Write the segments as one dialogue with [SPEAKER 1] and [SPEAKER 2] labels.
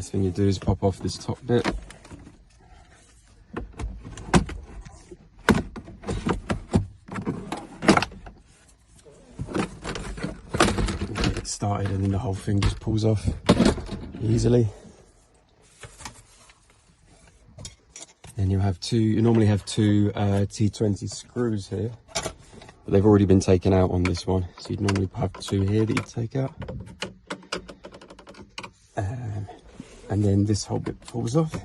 [SPEAKER 1] Next thing you do is pop off this top bit. Get it started, and then the whole thing just pulls off easily. And you normally have two T20 screws here, but they've already been taken out on this one. So you'd normally have two here that you'd take out. And then this whole bit falls off.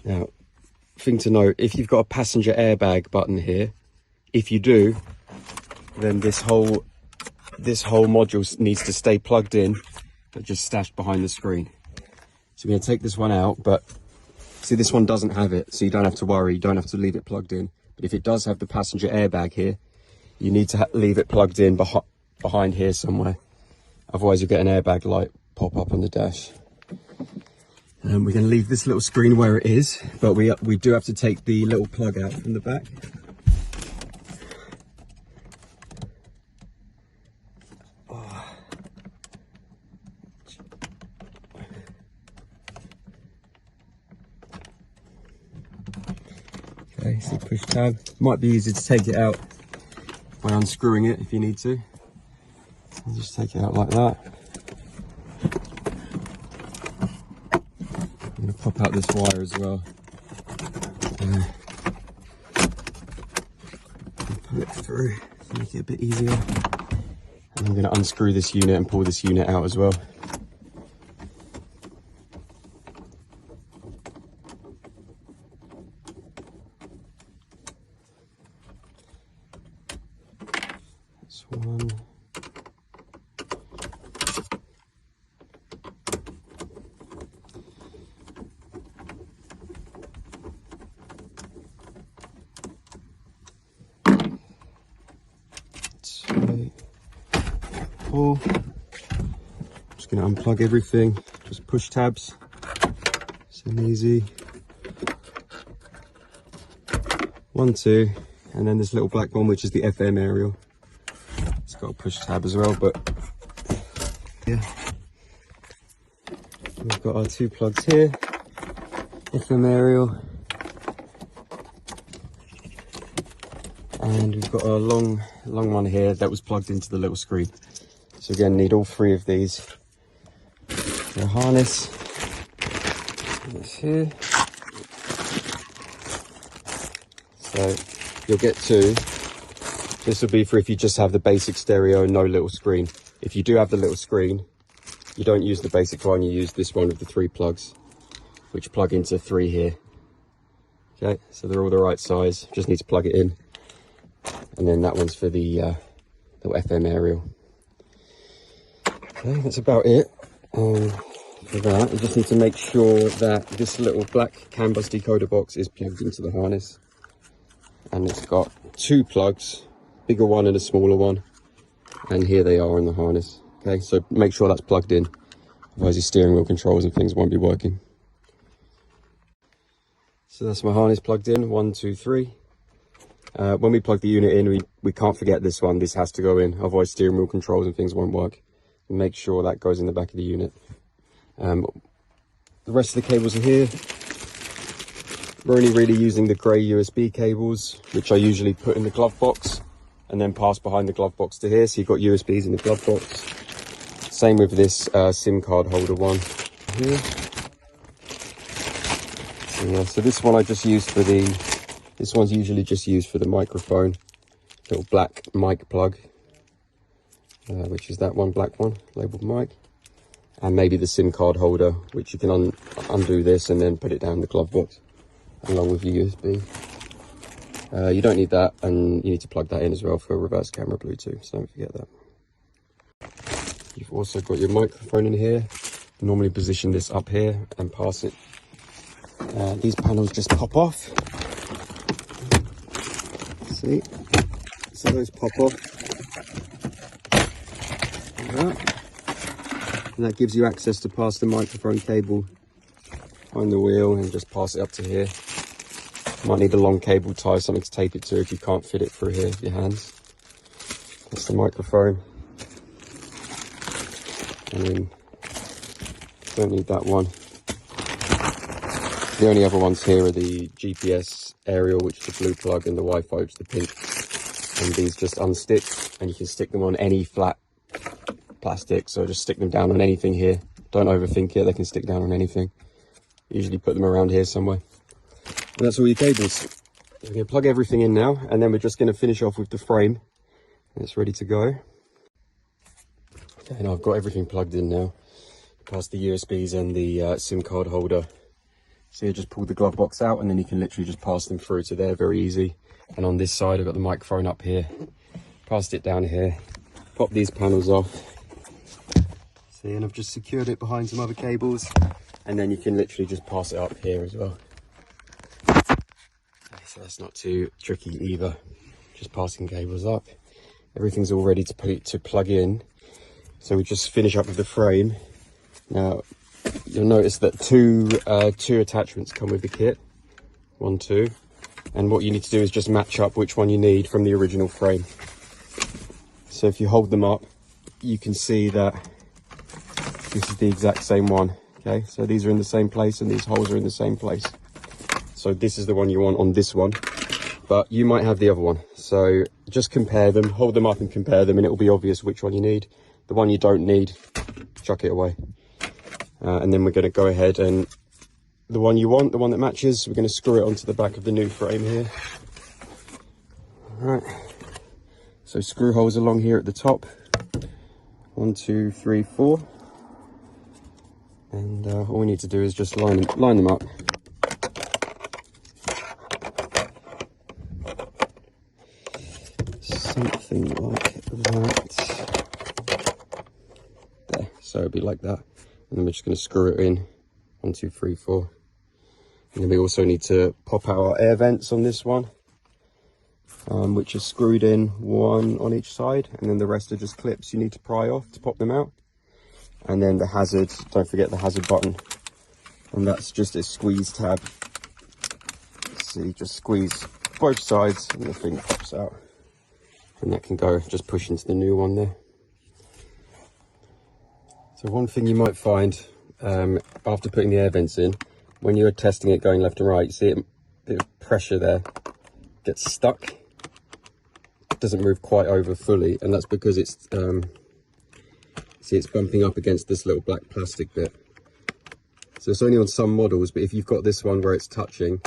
[SPEAKER 1] Now, thing to note, if you've got a passenger airbag button here, if you do, then this whole module needs to stay plugged in, but just stashed behind the screen. So we're going to take this one out, but see, this one doesn't have it, so you don't have to worry, you don't have to leave it plugged in. But if it does have the passenger airbag here, you need to leave it plugged in behind here somewhere. Otherwise you'll get an airbag light pop up on the dash. We're going to leave this little screen where it is, but we do have to take the little plug out from the back. Okay, so push tab. Might be easy to take it out by unscrewing it if you need to. And just take it out like that. I'm going to pop out this wire as well. And pull it through to make it a bit easier. And I'm going to unscrew this unit and pull this unit out as well. This one. Pull. I'm just going to unplug everything, just push tabs, so easy. 1, 2, and then this little black one, which is the FM aerial. It's got a push tab as well, but yeah. We've got our two plugs here, FM aerial, and we've got a long one here that was plugged into the little screen. So again, need all three of these. The harness is here. So you'll get two. This will be for if you just have the basic stereo and no little screen. If you do have the little screen, you don't use the basic one, you use this one with the 3 plugs, which plug into 3 here. Okay, so they're all the right size, just need to plug it in. And then that one's for the FM aerial. Okay, that's about it. For that, you just need to make sure that this little black CAN bus decoder box is plugged into the harness. And it's got 2 plugs, bigger one and a smaller one. And here they are in the harness. Okay, so make sure that's plugged in. Otherwise your steering wheel controls and things won't be working. So that's my harness plugged in, 1, 2, 3. When we plug the unit in, we can't forget this one. This has to go in, otherwise steering wheel controls and things won't work. Make sure that goes in the back of the unit. The rest of the cables are here. We're only really using the grey USB cables, which I usually put in the glove box and then pass behind the glove box to here. So you've got USBs in the glove box. Same with this SIM card holder one here. So, yeah, so this one I just used for this one's usually just used for the microphone, little black mic plug, which is that one, black one, labeled mic. And maybe the SIM card holder, which you can undo this and then put it down the glove box along with your USB. You don't need that, and you need to plug that in as well for reverse camera Bluetooth, so don't forget that. You've also got your microphone in here. Normally position this up here and pass it. These panels just pop off. See? So those pop off. Like that. And that gives you access to pass the microphone cable behind the wheel and just pass it up to here. Might need a long cable tie, something to tape it to if you can't fit it through here with your hands. That's the microphone. And then don't need that one. The only other ones here are the GPS aerial, which is the blue plug, and the Wi-Fi, which is the pink. And these just unstick, and you can stick them on any flat plastic. So just stick them down on anything here. Don't overthink it, they can stick down on anything. Usually put them around here somewhere. And that's all your cables. We're going to plug everything in now, and then we're just going to finish off with the frame. It's ready to go. Okay, now I've got everything plugged in now. Past the USBs and the SIM card holder. So you just pull the glove box out, and then you can literally just pass them through to there, very easy. And on this side, I've got the microphone up here. Passed it down here. Pop these panels off. See, and I've just secured it behind some other cables. And then you can literally just pass it up here as well. Okay, so that's not too tricky either. Just passing cables up. Everything's all ready to plug in. So we just finish up with the frame. Now, you'll notice that two attachments come with the kit. 1, 2. And what you need to do is just match up which one you need from the original frame. So if you hold them up, you can see that this is the exact same one. Okay, so these are in the same place and these holes are in the same place. So this is the one you want on this one, but you might have the other one. So just compare them, hold them up and compare them, and it will be obvious which one you need. The one you don't need, chuck it away. And then we're going to go ahead and the one you want, the one that matches, we're going to screw it onto the back of the new frame here. All right, so screw holes along here at the top. 1, 2, 3, 4. And all we need to do is just line them up. Something like that. There, so it'll be like that. And then we're just going to screw it in. 1, 2, 3, 4. And then we also need to pop out our air vents on this one, which is screwed in, one on each side, and then the rest are just clips you need to pry off to pop them out. And then the hazard, don't forget the hazard button, and that's just a squeeze tab. See, just squeeze both sides and the thing pops out, and that can go just push into the new one there. So one thing you might find after putting the air vents in, when you're testing it going left and right, you see a bit of pressure there gets stuck. It doesn't move quite over fully, and that's because it's see, it's bumping up against this little black plastic bit. So it's only on some models, but if you've got this one where it's touching,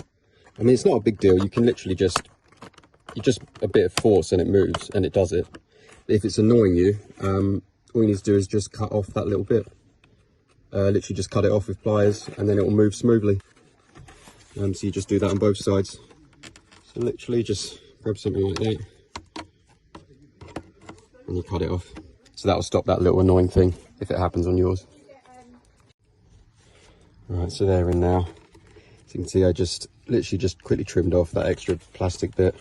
[SPEAKER 1] I mean, it's not a big deal. You can literally just a bit of force and it moves, and it does it. But if it's annoying you, all you need to do is just cut off that little bit. Literally just cut it off with pliers, and then it will move smoothly. So you just do that on both sides. So literally just grab something like that, and you cut it off. So that will stop that little annoying thing if it happens on yours. Alright, so they're in now. As you can see, I just literally just quickly trimmed off that extra plastic bit.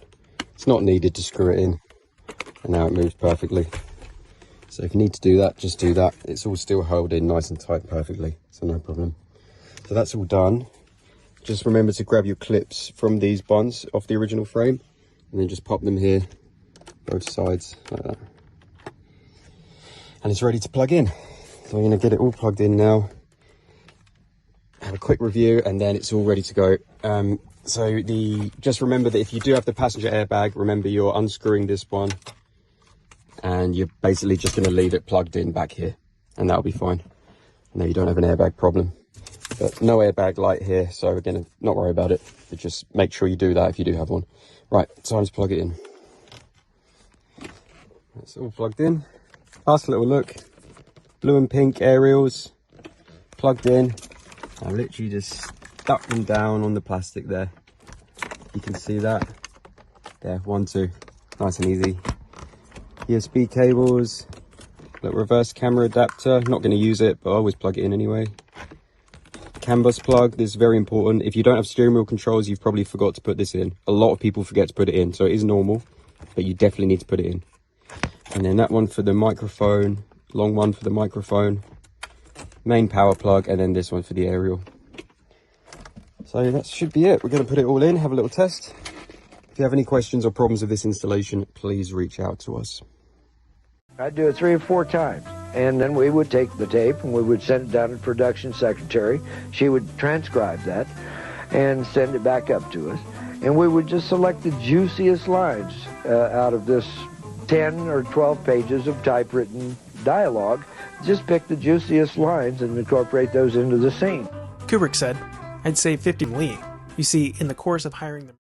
[SPEAKER 1] It's not needed to screw it in, and now it moves perfectly. So if you need to do that, just do that. It's all still held in nice and tight perfectly, so no problem. So that's all done. Just remember to grab your clips from these buns off the original frame, and then just pop them here, both sides, like that. And it's ready to plug in. So I'm going to get it all plugged in now, have a quick review, and then it's all ready to go. Just remember that if you do have the passenger airbag, remember you're unscrewing this one, and you're basically just going to leave it plugged in back here, and that'll be fine. And then you don't have an airbag problem. But no airbag light here, so we're going to not worry about it. But just make sure you do that if you do have one. Right, time to plug it in. It's all plugged in. Last little look. Blue and pink aerials plugged in. I literally just stuck them down on the plastic there. You can see that. There, 1, 2. Nice and easy. USB cables. Little reverse camera adapter. Not going to use it, but I always plug it in anyway. CAN bus plug. This is very important. If you don't have steering wheel controls, you've probably forgot to put this in. A lot of people forget to put it in, so it is normal, but you definitely need to put it in. And then that one for the microphone, long one for the microphone. main power plug, and then this one for the aerial. So that should be it. We're going to put it all in, have a little test. If you have any questions or problems with this installation, please reach out to us.
[SPEAKER 2] I'd do it 3 or 4 times, and then we would take the tape and we would send it down to the production secretary. She would transcribe that and send it back up to us, and we would just select the juiciest lines out of this 10 or 12 pages of typewritten dialogue. Just pick the juiciest lines and incorporate those into the scene.
[SPEAKER 3] Kubrick said, "I'd say 50 Lee." You see, in the course of hiring them.